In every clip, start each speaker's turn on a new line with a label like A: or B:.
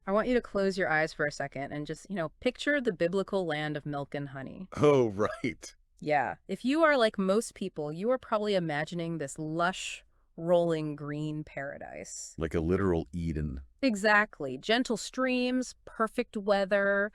A: I want you to close your eyes for a second and just, picture the biblical land of milk and honey.
B: Oh, right.
A: Yeah. If you are like most people, you are probably imagining this lush, rolling green paradise.
B: Like a literal Eden.
A: Exactly. Gentle streams, perfect weather,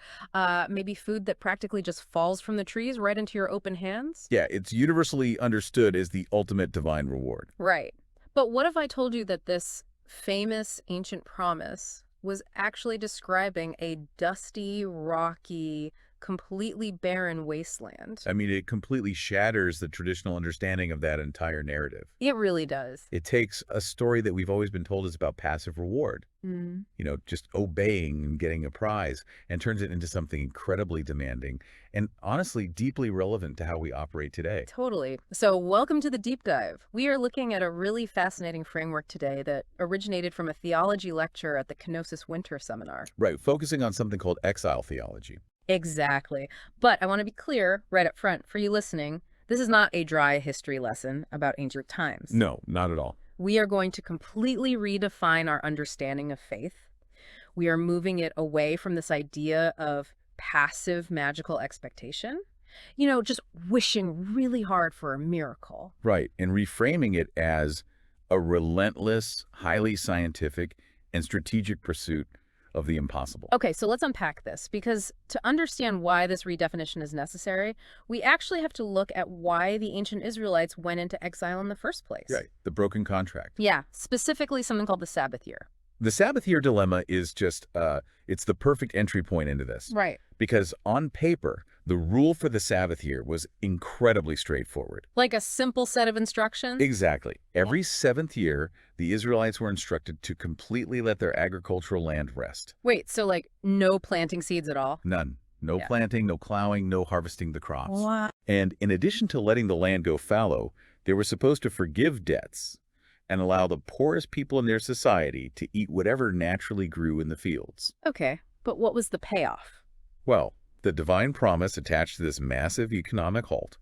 A: maybe food that practically just falls from the trees right into your open hands.
B: Yeah, it's universally understood as the ultimate divine reward.
A: Right. But what if I told you that this famous ancient promise was actually describing a dusty, rocky, completely barren wasteland?
B: I mean, it completely shatters the traditional understanding of that entire narrative.
A: It really does.
B: It takes a story that we've always been told is about passive reward,
A: Mm.
B: just obeying and getting a prize, and turns it into something incredibly demanding and honestly deeply relevant to how we operate today.
A: Totally. So welcome to the deep dive. We are looking at a really fascinating framework today that originated from a theology lecture at the Kenosis Winter Seminar.
B: Right, focusing on something called exile theology.
A: Exactly. But I want to be clear right up front for you listening, this is not a dry history lesson about ancient times.
B: No, not at all.
A: We are going to completely redefine our understanding of faith. We are moving it away from this idea of passive magical expectation, just wishing really hard for a miracle.
B: Right, and reframing it as a relentless, highly scientific, and strategic pursuit of the impossible.
A: Okay, so let's unpack this, because to understand why this redefinition is necessary, we actually have to look at why the ancient Israelites went into exile in the first place.
B: Right, the broken contract.
A: Yeah, specifically something called the Sabbath year.
B: The Sabbath year dilemma is just, it's the perfect entry point into this.
A: Right.
B: Because on paper, the rule for the Sabbath year was incredibly straightforward.
A: Like a simple set of instructions?
B: Exactly. Every seventh year, the Israelites were instructed to completely let their agricultural land rest.
A: Wait, so like no planting seeds at all?
B: None. No
A: Yeah.
B: planting, no plowing, no harvesting the crops.
A: What?
B: And in addition to letting the land go fallow, they were supposed to forgive debts and allow the poorest people in their society to eat whatever naturally grew in the fields.
A: Okay, but what was the payoff?
B: Well, the divine promise attached to this massive economic halt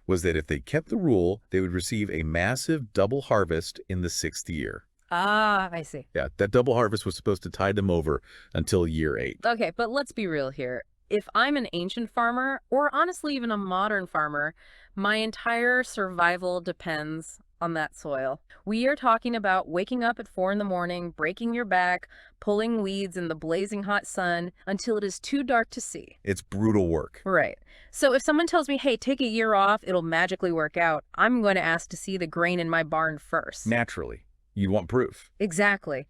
B: was that if they kept the rule, they would receive a massive double harvest in the sixth year.
A: Ah, I see.
B: Yeah, that double harvest was supposed to tide them over until year 8.
A: Okay, but let's be real here. If I'm an ancient farmer, or honestly even a modern farmer, my entire survival depends on that soil. We are talking about waking up at 4 in the morning, breaking your back, pulling weeds in the blazing hot sun until it is too dark to see.
B: It's brutal work.
A: Right. So if someone tells me, hey, take a year off, it'll magically work out, I'm going to ask to see the grain in my barn first.
B: Naturally, you'd want proof.
A: Exactly.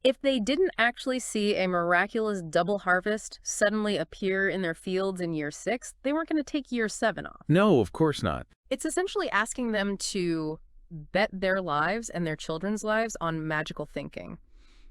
A: If they didn't actually see a miraculous double harvest suddenly appear in their fields in year 6, they weren't going to take year 7 off.
B: No, of course not.
A: It's essentially asking them to bet their lives and their children's lives on magical thinking.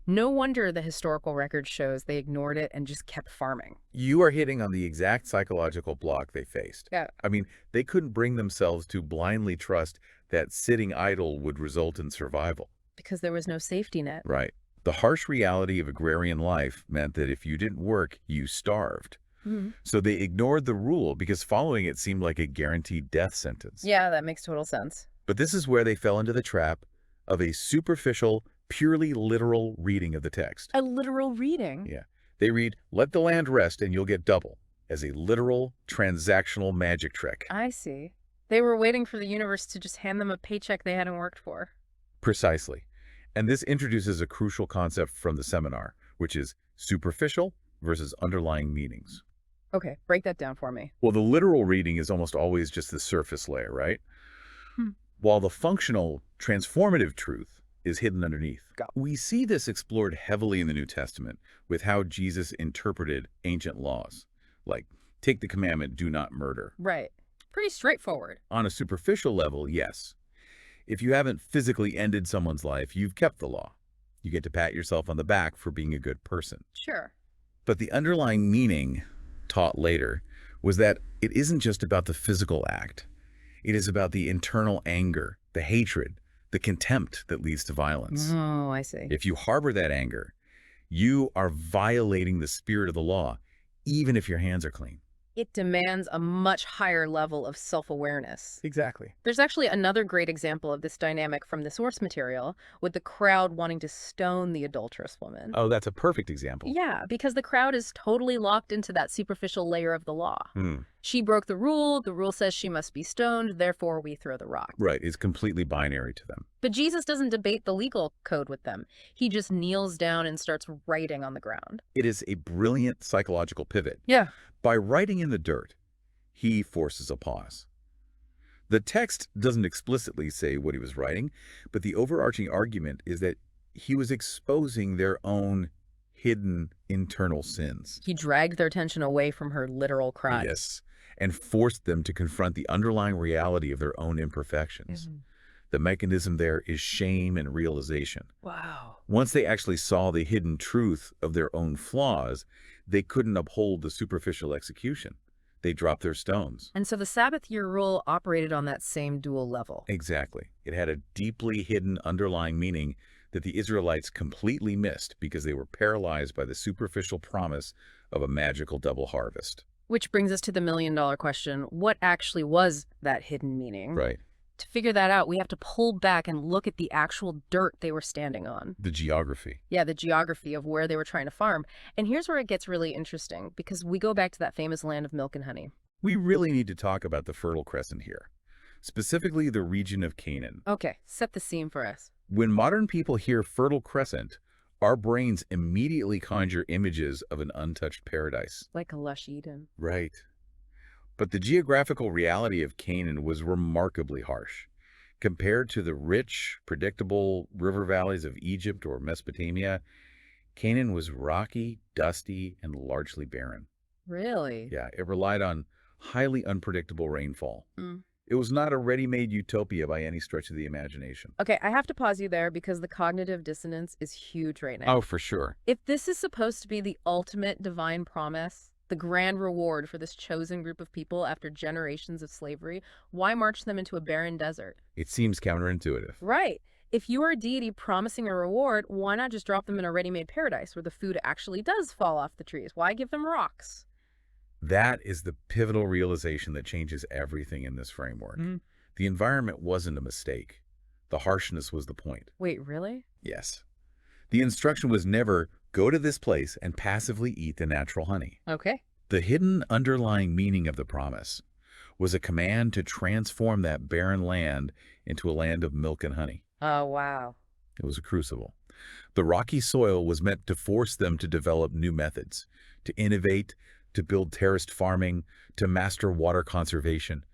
A: No wonder the historical record shows they ignored it and just kept farming.
B: You are hitting on the exact psychological block they faced.
A: Yeah.
B: I mean, they couldn't bring themselves to blindly trust that sitting idle would result in survival.
A: Because there was no safety net.
B: Right. The harsh reality of agrarian life meant that if you didn't work, you starved.
A: Mm-hmm.
B: So they ignored the rule because following it seemed like a guaranteed death sentence.
A: Yeah, that makes total sense.
B: But this is where they fell into the trap of a superficial, purely literal reading of the text.
A: A literal reading?
B: Yeah. They read, "Let the land rest and you'll get double," as a literal, transactional magic trick.
A: I see. They were waiting for the universe to just hand them a paycheck they hadn't worked for.
B: Precisely. And this introduces a crucial concept from the seminar, which is superficial versus underlying meanings.
A: Okay, break that down for me.
B: Well, the literal reading is almost always just the surface layer, right? While the functional, transformative truth is hidden underneath. We see this explored heavily in the New Testament with how Jesus interpreted ancient laws, like take the commandment, do not murder.
A: Right. Pretty straightforward.
B: On a superficial level, yes. If you haven't physically ended someone's life, you've kept the law. You get to pat yourself on the back for being a good person.
A: Sure.
B: But the underlying meaning, taught later, was that it isn't just about the physical act. It is about the internal anger, the hatred, the contempt that leads to violence.
A: Oh, I see.
B: If you harbor that anger, you are violating the spirit of the law, even if your hands are clean.
A: It demands a much higher level of self-awareness.
B: Exactly.
A: There's actually another great example of this dynamic from the source material, with the crowd wanting to stone the adulterous woman.
B: Oh, that's a perfect example.
A: Yeah, because the crowd is totally locked into that superficial layer of the law.
B: Hmm.
A: She broke the rule says she must be stoned, therefore we throw the rock.
B: Right, it's completely binary to them.
A: But Jesus doesn't debate the legal code with them. He just kneels down and starts writing on the ground.
B: It is a brilliant psychological pivot.
A: Yeah.
B: By writing in the dirt, he forces a pause. The text doesn't explicitly say what he was writing, but the overarching argument is that he was exposing their own hidden internal sins.
A: He dragged their attention away from her literal cry.
B: Yes, and forced them to confront the underlying reality of their own imperfections. The mechanism there is shame and realization.
A: Wow.
B: Once they actually saw the hidden truth of their own flaws, they couldn't uphold the superficial execution. They dropped their stones.
A: And so the Sabbath year rule operated on that same dual level.
B: Exactly. It had a deeply hidden underlying meaning that the Israelites completely missed because they were paralyzed by the superficial promise of a magical double harvest.
A: Which brings us to the million-dollar question, what actually was that hidden meaning?
B: Right.
A: To figure that out, we have to pull back and look at the actual dirt they were standing on.
B: The geography.
A: Yeah, the geography of where they were trying to farm. And here's where it gets really interesting, because we go back to that famous land of milk and honey.
B: We really need to talk about the Fertile Crescent here, specifically the region of Canaan.
A: Okay, set the scene for us.
B: When modern people hear Fertile Crescent, our brains immediately conjure images of an untouched paradise.
A: Like a lush Eden.
B: Right. But the geographical reality of Canaan was remarkably harsh. Compared to the rich, predictable river valleys of Egypt or Mesopotamia, Canaan was rocky, dusty, and largely barren.
A: Really?
B: Yeah, it relied on highly unpredictable rainfall.
A: Mm.
B: It was not a ready-made utopia by any stretch of the imagination.
A: Okay, I have to pause you there because the cognitive dissonance is huge right now.
B: Oh, for sure.
A: If this is supposed to be the ultimate divine promise, the grand reward for this chosen group of people after generations of slavery, why march them into a barren desert?
B: It seems counterintuitive.
A: Right. If you are a deity promising a reward, why not just drop them in a ready-made paradise where the food actually does fall off the trees? Why give them rocks?
B: That is the pivotal realization that changes everything in this framework. The environment wasn't a mistake. The harshness was the point.
A: Wait, really?
B: Yes. The instruction was never, go to this place and passively eat the natural honey.
A: Okay.
B: The hidden underlying meaning of the promise was a command to transform that barren land into a land of milk and honey.
A: Oh, wow.
B: It was a crucible. The rocky soil was meant to force them to develop new methods, to innovate, to build terraced farming, to master water conservation.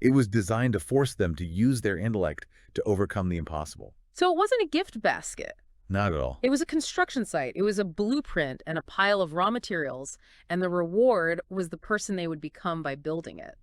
B: It was designed to force them to use their intellect to overcome the impossible.
A: So it wasn't a gift basket.
B: Not at all.
A: It was a construction site. It was a blueprint and a pile of raw materials, and the reward was the person they would become by building it.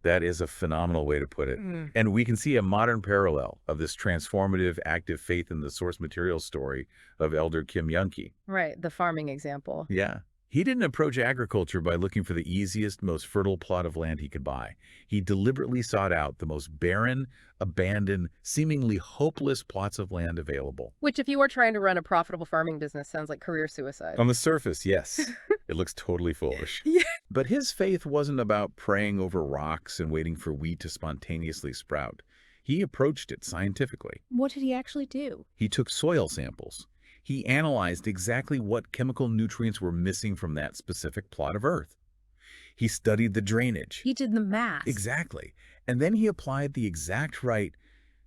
B: That is a phenomenal way to put it. And we can see a modern parallel of this transformative, active faith in the source material story of Elder Kim Young-ki.
A: Right, the farming example.
B: Yeah. He didn't approach agriculture by looking for the easiest, most fertile plot of land he could buy. He deliberately sought out the most barren, abandoned, seemingly hopeless plots of land available.
A: Which, if you were trying to run a profitable farming business, sounds like career suicide.
B: On the surface, yes. It looks totally foolish.
A: Yeah.
B: But his faith wasn't about praying over rocks and waiting for wheat to spontaneously sprout. He approached it scientifically.
A: What did he actually do?
B: He took soil samples. He analyzed exactly what chemical nutrients were missing from that specific plot of earth. He studied the drainage.
A: He did the math.
B: Exactly. And then he applied the exact right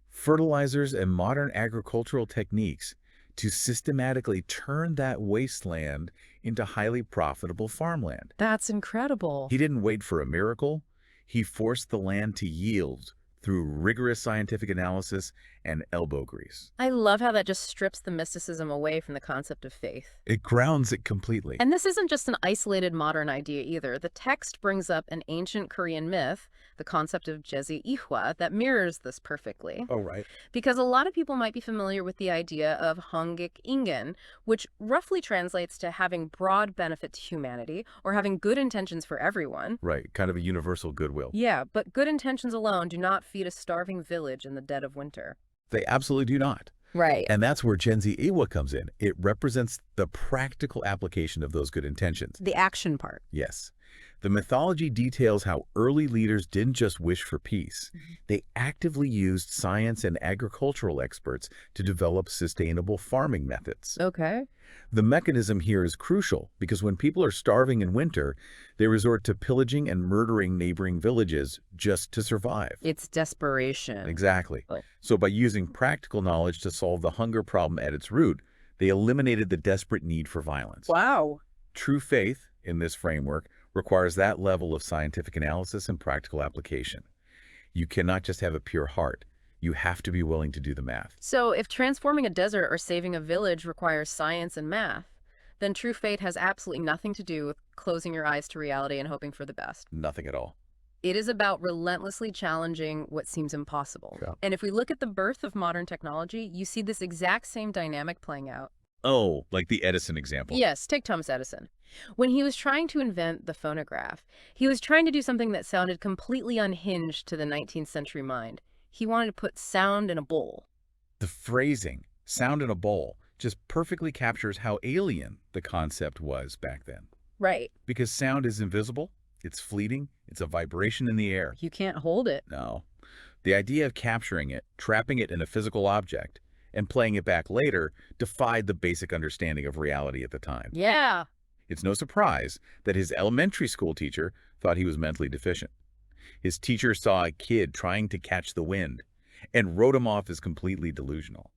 B: fertilizers and modern agricultural techniques to systematically turn that wasteland into highly profitable farmland.
A: That's incredible.
B: He didn't wait for a miracle. He forced the land to yield through rigorous scientific analysis and elbow grease.
A: I love how that just strips the mysticism away from the concept of faith.
B: It grounds it completely.
A: And this isn't just an isolated modern idea either. The text brings up an ancient Korean myth, the concept of Jezi Ihwa, that mirrors this perfectly.
B: Oh, right.
A: Because a lot of people might be familiar with the idea of Hongik Ingen, which roughly translates to having broad benefit to humanity or having good intentions for everyone.
B: Right, kind of a universal goodwill.
A: Yeah, but good intentions alone do not feed a starving village in the dead of winter.
B: They absolutely do not.
A: Right.
B: And that's where Gen Z Iwa comes in. It represents the practical application of those good intentions.
A: The action part.
B: Yes. The mythology details how early leaders didn't just wish for peace. They actively used science and agricultural experts to develop sustainable farming methods.
A: Okay.
B: The mechanism here is crucial because when people are starving in winter, they resort to pillaging and murdering neighboring villages just to survive.
A: It's desperation.
B: Exactly. So by using practical knowledge to solve the hunger problem at its root, they eliminated the desperate need for violence.
A: Wow.
B: True faith, in this framework, requires that level of scientific analysis and practical application. You cannot just have a pure heart. You have to be willing to do the math.
A: So if transforming a desert or saving a village requires science and math, then true faith has absolutely nothing to do with closing your eyes to reality and hoping for the best.
B: Nothing at all.
A: It is about relentlessly challenging what seems impossible.
B: Yeah.
A: And if we look at the birth of modern technology, you see this exact same dynamic playing out.
B: Oh, like the Edison example.
A: Yes, take Thomas Edison. When he was trying to invent the phonograph, he was trying to do something that sounded completely unhinged to the 19th century mind. He wanted to put sound in a bowl.
B: The phrasing, sound in a bowl, just perfectly captures how alien the concept was back then.
A: Right.
B: Because sound is invisible, it's fleeting, it's a vibration in the air.
A: You can't hold it.
B: No. The idea of capturing it, trapping it in a physical object, and playing it back later defied the basic understanding of reality at the time.
A: Yeah.
B: It's no surprise that his elementary school teacher thought he was mentally deficient. His teacher saw a kid trying to catch the wind and wrote him off as completely delusional.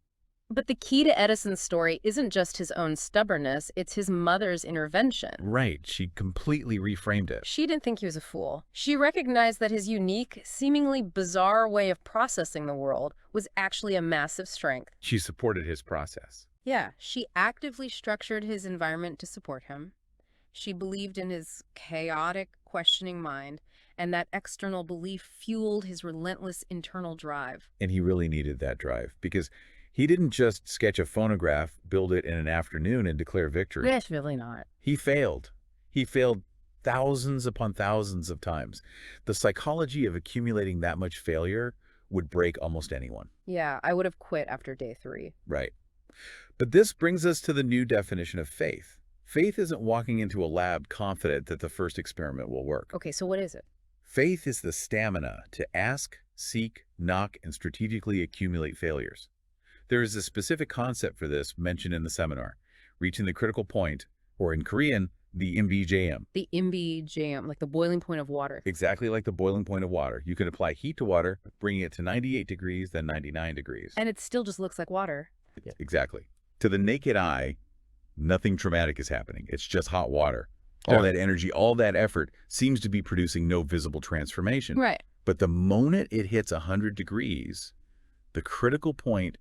A: But the key to Edison's story isn't just his own stubbornness, it's his mother's intervention.
B: Right, she completely reframed it.
A: She didn't think he was a fool. She recognized that his unique, seemingly bizarre way of processing the world was actually a massive strength.
B: She supported his process.
A: Yeah, she actively structured his environment to support him. She believed in his chaotic, questioning mind, and that external belief fueled his relentless internal drive.
B: And he really needed that drive because he didn't just sketch a phonograph, build it in an afternoon, and declare victory.
A: Yes, really not.
B: He failed. He failed thousands upon thousands of times. The psychology of accumulating that much failure would break almost anyone.
A: Yeah, I would have quit after day 3.
B: Right. But this brings us to the new definition of faith. Faith isn't walking into a lab confident that the first experiment will work.
A: Okay, so what is it?
B: Faith is the stamina to ask, seek, knock, and strategically accumulate failures. There is a specific concept for this mentioned in the seminar, reaching the critical point, or in Korean, the imbijam.
A: The imbijam, like the boiling point of water.
B: Exactly like the boiling point of water. You can apply heat to water, bringing it to 98 degrees, then 99 degrees.
A: And it still just looks like water.
B: Yeah. Exactly. To the naked eye, nothing traumatic is happening. It's just hot water. All that energy, all that effort seems to be producing no visible transformation.
A: Right.
B: But the moment it hits 100 degrees, the critical point,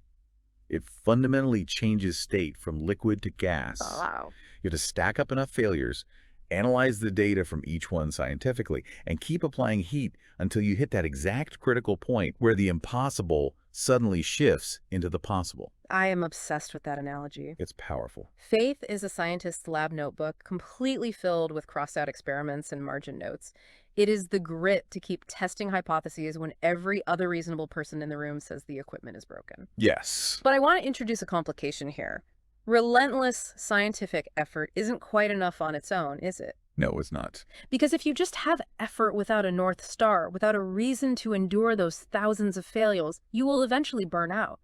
B: it fundamentally changes state from liquid to gas.
A: Oh, wow.
B: You have to stack up enough failures, analyze the data from each one scientifically, and keep applying heat until you hit that exact critical point where the impossible suddenly shifts into the possible.
A: I am obsessed with that analogy.
B: It's powerful.
A: Faith is a scientist's lab notebook completely filled with crossed-out experiments and margin notes. It is the grit to keep testing hypotheses when every other reasonable person in the room says the equipment is broken.
B: Yes.
A: But I want to introduce a complication here. Relentless scientific effort isn't quite enough on its own, is it?
B: No, it's not.
A: Because if you just have effort without a North Star, without a reason to endure those thousands of failures, you will eventually burn out.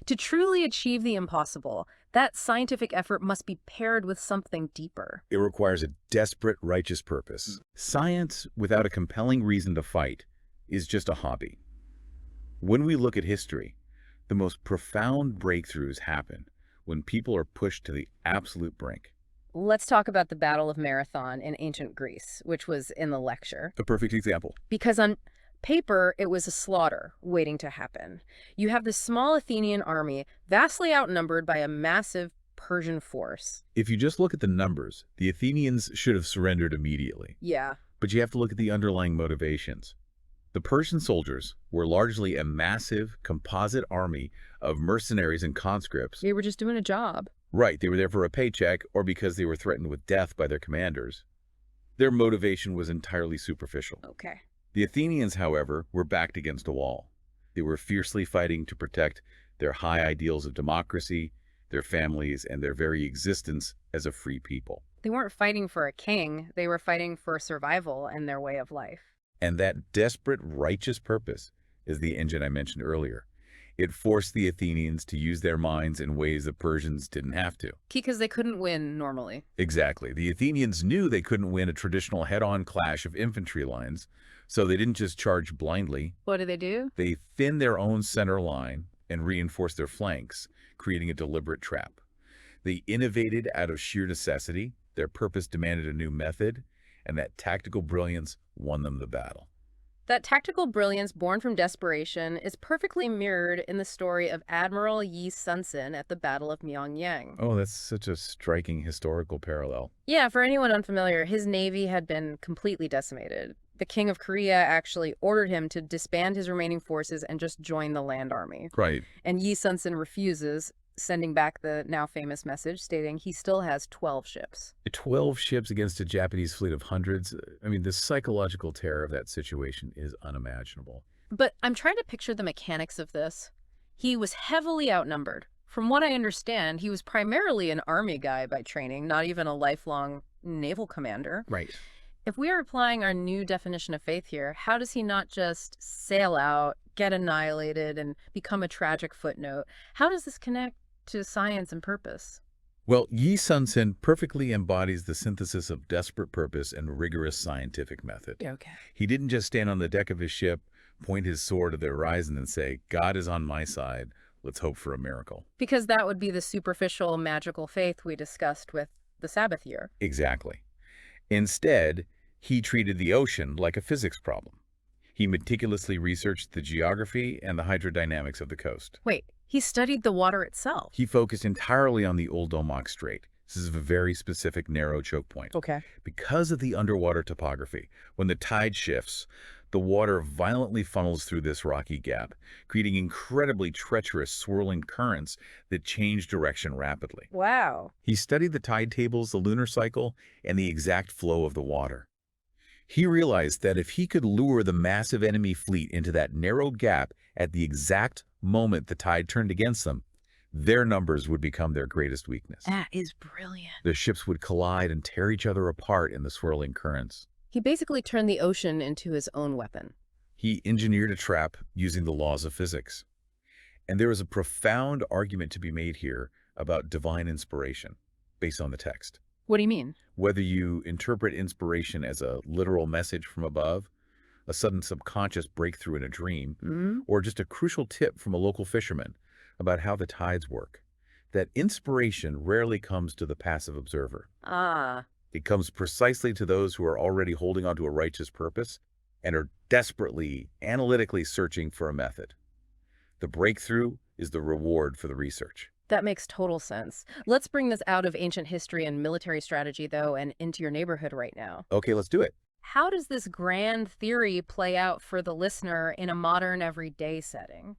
A: To truly achieve the impossible, that scientific effort must be paired with something deeper.
B: It requires a desperate, righteous purpose. Science without a compelling reason to fight is just a hobby. When we look at history, the most profound breakthroughs happen when people are pushed to the absolute brink.
A: Let's talk about the Battle of Marathon in ancient Greece, which was in the lecture.
B: A perfect example.
A: Because on paper, it was a slaughter waiting to happen. You have this small Athenian army vastly outnumbered by a massive Persian force.
B: If you just look at the numbers, the Athenians should have surrendered immediately.
A: Yeah.
B: But you have to look at the underlying motivations. The Persian soldiers were largely a massive composite army of mercenaries and conscripts.
A: They were just doing a job.
B: Right, they were there for a paycheck or because they were threatened with death by their commanders. Their motivation was entirely superficial.
A: Okay.
B: The Athenians, however, were backed against a wall. They were fiercely fighting to protect their high ideals of democracy, their families, and their very existence as a free people.
A: They weren't fighting for a king, they were fighting for survival and their way of life.
B: And that desperate, righteous purpose is the engine I mentioned earlier. It forced the Athenians to use their minds in ways the Persians didn't have to.
A: Because they couldn't win normally.
B: Exactly. The Athenians knew they couldn't win a traditional head-on clash of infantry lines, so they didn't just charge blindly.
A: What do?
B: They thinned their own center line and reinforced their flanks, creating a deliberate trap. They innovated out of sheer necessity, their purpose demanded a new method, and that tactical brilliance won them the battle.
A: That tactical brilliance born from desperation is perfectly mirrored in the story of Admiral Yi Sun-sin at the Battle of Myeongyang.
B: Oh, that's such a striking historical parallel.
A: Yeah, for anyone unfamiliar, his navy had been completely decimated. The King of Korea actually ordered him to disband his remaining forces and just join the land army.
B: Right.
A: And Yi Sun-sin refuses, sending back the now famous message stating he still has 12 ships.
B: 12 ships against a Japanese fleet of hundreds. I mean, the psychological terror of that situation is unimaginable.
A: But I'm trying to picture the mechanics of this. He was heavily outnumbered. From what I understand, he was primarily an army guy by training, not even a lifelong naval commander.
B: Right.
A: If we are applying our new definition of faith here, how does he not just sail out, get annihilated, and become a tragic footnote? How does this connect to science and purpose?
B: Well, Yi Sun-sin perfectly embodies the synthesis of desperate purpose and rigorous scientific method.
A: Okay.
B: He didn't just stand on the deck of his ship, point his sword at the horizon and say, God is on my side, let's hope for a miracle.
A: Because that would be the superficial magical faith we discussed with the Sabbath year.
B: Exactly. Instead, he treated the ocean like a physics problem. He meticulously researched the geography and the hydrodynamics of the coast.
A: Wait, he studied the water itself.
B: He focused entirely on the Gildongmu Strait. This is a very specific narrow choke point.
A: Okay.
B: Because of the underwater topography, when the tide shifts, the water violently funnels through this rocky gap, creating incredibly treacherous swirling currents that change direction rapidly.
A: Wow.
B: He studied the tide tables, the lunar cycle, and the exact flow of the water. He realized that if he could lure the massive enemy fleet into that narrow gap at the exact moment the tide turned against them, their numbers would become their greatest weakness.
A: That is brilliant.
B: The ships would collide and tear each other apart in the swirling currents.
A: He basically turned the ocean into his own weapon.
B: He engineered a trap using the laws of physics. And there is a profound argument to be made here about divine inspiration based on the text.
A: What do you mean?
B: Whether you interpret inspiration as a literal message from above, a sudden subconscious breakthrough in a dream, or just a crucial tip from a local fisherman about how the tides work, that inspiration rarely comes to the passive observer.
A: Ah.
B: It comes precisely to those who are already holding on to a righteous purpose and are desperately, analytically searching for a method. The breakthrough is the reward for the research.
A: That makes total sense. Let's bring this out of ancient history and military strategy, though, and into your neighborhood right now.
B: Okay, let's do it.
A: How does this grand theory play out for the listener in a modern, everyday setting?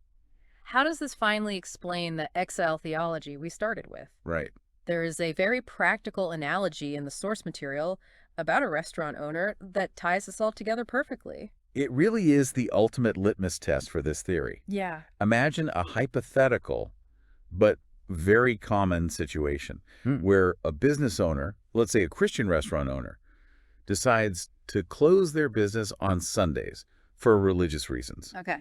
A: How does this finally explain the Exile theology we started with?
B: Right.
A: There is a very practical analogy in the source material about a restaurant owner that ties this all together perfectly.
B: It really is the ultimate litmus test for this theory.
A: Yeah.
B: Imagine a hypothetical, but very common situation where a business owner, let's say a Christian restaurant owner, decides to close their business on Sundays for religious reasons.
A: Okay.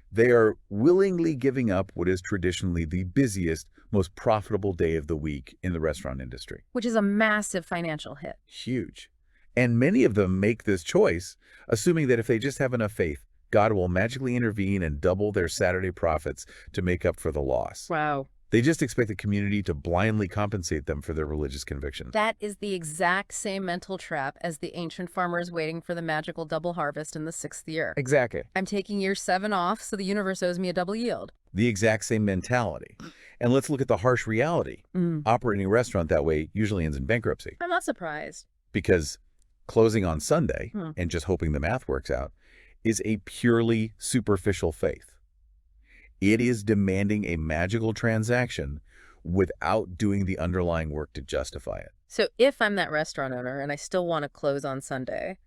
B: They are willingly giving up what is traditionally the busiest, most profitable day of the week in the restaurant industry.
A: Which is a massive financial hit.
B: Huge. And many of them make this choice, assuming that if they just have enough faith, God will magically intervene and double their Saturday profits to make up for the loss.
A: Wow.
B: They just expect the community to blindly compensate them for their religious convictions.
A: That is the exact same mental trap as the ancient farmers waiting for the magical double harvest in the 6th year.
B: Exactly.
A: I'm taking year 7 off, so the universe owes me a double yield.
B: The exact same mentality. And let's look at the harsh reality. Operating a restaurant that way usually ends in bankruptcy.
A: I'm not surprised.
B: Because closing on Sunday and just hoping the math works out is a purely superficial faith. It is demanding a magical transaction without doing the underlying work to justify it.
A: So if I'm that restaurant owner and I still want to close on Sunday,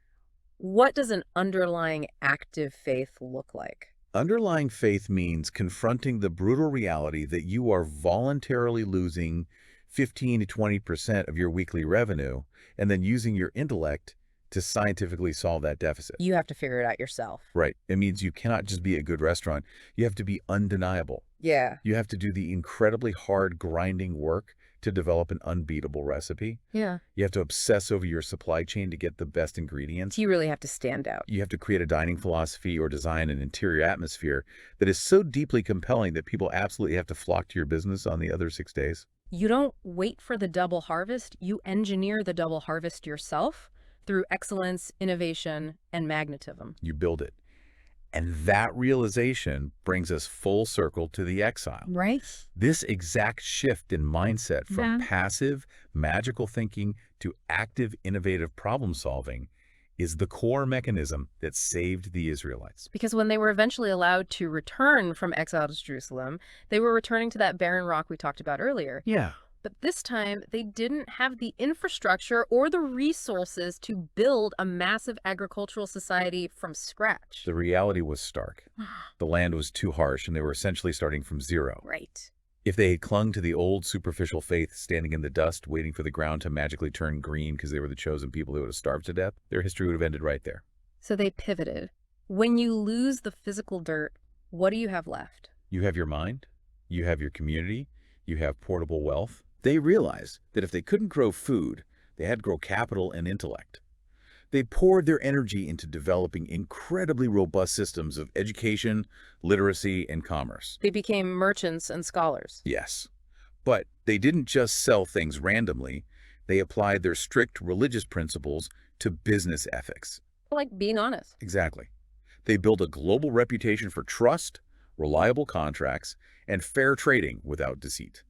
A: what does an underlying active faith look like?
B: Underlying faith means confronting the brutal reality that you are voluntarily losing 15 to 20% of your weekly revenue and then using your intellect to scientifically solve that deficit.
A: You have to figure it out yourself.
B: Right. It means you cannot just be a good restaurant. You have to be undeniable.
A: Yeah.
B: You have to do the incredibly hard grinding work to develop an unbeatable recipe.
A: Yeah.
B: You have to obsess over your supply chain to get the best ingredients.
A: You really have to stand out.
B: You have to create a dining philosophy or design an interior atmosphere that is so deeply compelling that people absolutely have to flock to your business on the other 6 days.
A: You don't wait for the double harvest. You engineer the double harvest yourself through excellence, innovation, and magnetism.
B: You build it. And that realization brings us full circle to the exile.
A: Right?
B: This exact shift in mindset from passive, magical thinking to active, innovative problem solving is the core mechanism that saved the Israelites.
A: Because when they were eventually allowed to return from exile to Jerusalem, they were returning to that barren rock we talked about earlier.
B: Yeah.
A: But this time, they didn't have the infrastructure or the resources to build a massive agricultural society from scratch.
B: The reality was stark. The land was too harsh, and they were essentially starting from zero.
A: Right.
B: If they had clung to the old superficial faith, standing in the dust, waiting for the ground to magically turn green because they were the chosen people who would have starved to death, their history would have ended right there.
A: So they pivoted. When you lose the physical dirt, what do you have left?
B: You have your mind, you have your community, you have portable wealth. They realized that if they couldn't grow food, they had to grow capital and intellect. They poured their energy into developing incredibly robust systems of education, literacy, and commerce.
A: They became merchants and scholars.
B: Yes. But they didn't just sell things randomly. They applied their strict religious principles to business ethics.
A: Like being honest.
B: Exactly. They built a global reputation for trust, reliable contracts, and fair trading without deceit.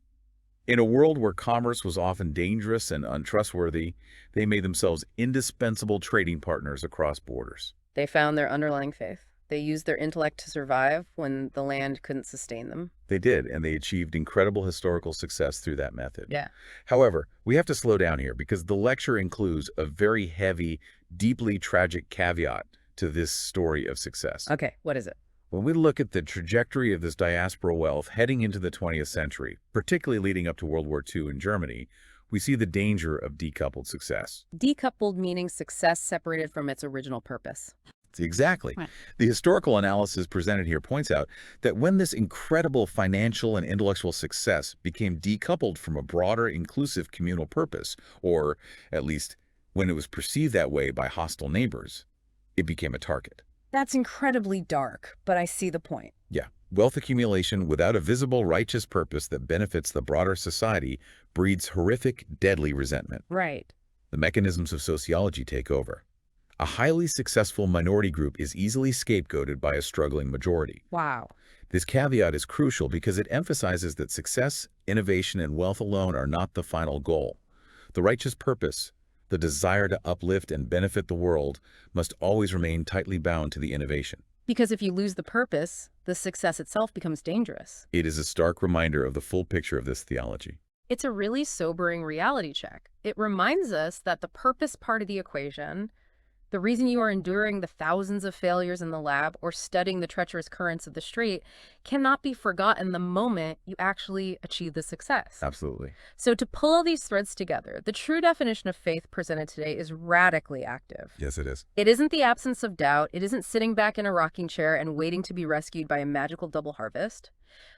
B: In a world where commerce was often dangerous and untrustworthy, they made themselves indispensable trading partners across borders.
A: They found their underlying faith. They used their intellect to survive when the land couldn't sustain them.
B: They did, and they achieved incredible historical success through that method.
A: Yeah.
B: However, we have to slow down here because the lecture includes a very heavy, deeply tragic caveat to this story of success.
A: Okay, what is it?
B: When we look at the trajectory of this diaspora wealth heading into the 20th century, particularly leading up to World War II in Germany, we see the danger of decoupled success.
A: Decoupled meaning success separated from its original purpose.
B: Exactly.
A: Right.
B: The historical analysis presented here points out that when this incredible financial and intellectual success became decoupled from a broader, inclusive communal purpose, or at least when it was perceived that way by hostile neighbors, it became a target.
A: That's incredibly dark, but I see the point.
B: Yeah. Wealth accumulation without a visible righteous purpose that benefits the broader society breeds horrific, deadly resentment.
A: Right.
B: The mechanisms of sociology take over. A highly successful minority group is easily scapegoated by a struggling majority.
A: Wow.
B: This caveat is crucial because it emphasizes that success, innovation, and wealth alone are not the final goal. The righteous purpose, the desire to uplift and benefit the world, must always remain tightly bound to the innovation.
A: Because if you lose the purpose, the success itself becomes dangerous.
B: It is a stark reminder of the full picture of this theology.
A: It's a really sobering reality check. It reminds us that the purpose part of the equation, the reason you are enduring the thousands of failures in the lab or studying the treacherous currents of the street, cannot be forgotten the moment you actually achieve the success.
B: Absolutely.
A: So to pull all these threads together, the true definition of faith presented today is radically active.
B: Yes, it is.
A: It isn't the absence of doubt. It isn't sitting back in a rocking chair and waiting to be rescued by a magical double harvest.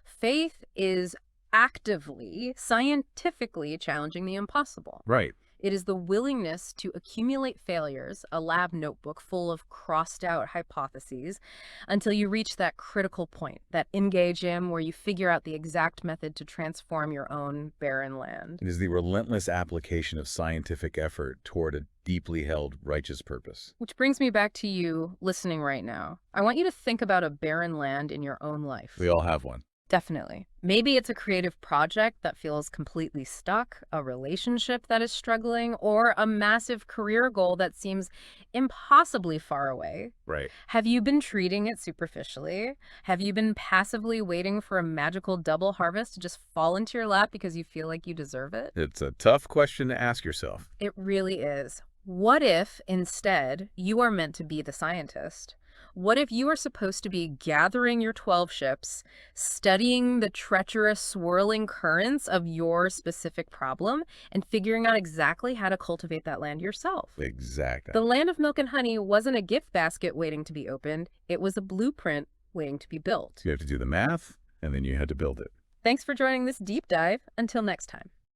A: Faith is actively, scientifically challenging the impossible.
B: Right.
A: It is the willingness to accumulate failures, a lab notebook full of crossed-out hypotheses, until you reach that critical point, that engagem where you figure out the exact method to transform your own barren land.
B: It is the relentless application of scientific effort toward a deeply held righteous purpose.
A: Which brings me back to you listening right now. I want you to think about a barren land in your own life.
B: We all have one.
A: Definitely. Maybe it's a creative project that feels completely stuck, a relationship that is struggling, or a massive career goal that seems impossibly far away.
B: Right.
A: Have you been treating it superficially? Have you been passively waiting for a magical double harvest to just fall into your lap because you feel like you deserve it?
B: It's a tough question to ask yourself.
A: It really is. What if, instead, you are meant to be the scientist? What if you are supposed to be gathering your 12 ships, studying the treacherous, swirling currents of your specific problem, and figuring out exactly how to cultivate that land yourself?
B: Exactly.
A: The land of milk and honey wasn't a gift basket waiting to be opened. It was a blueprint waiting to be built.
B: You have to do the math, and then you had to build it.
A: Thanks for joining this deep dive. Until next time.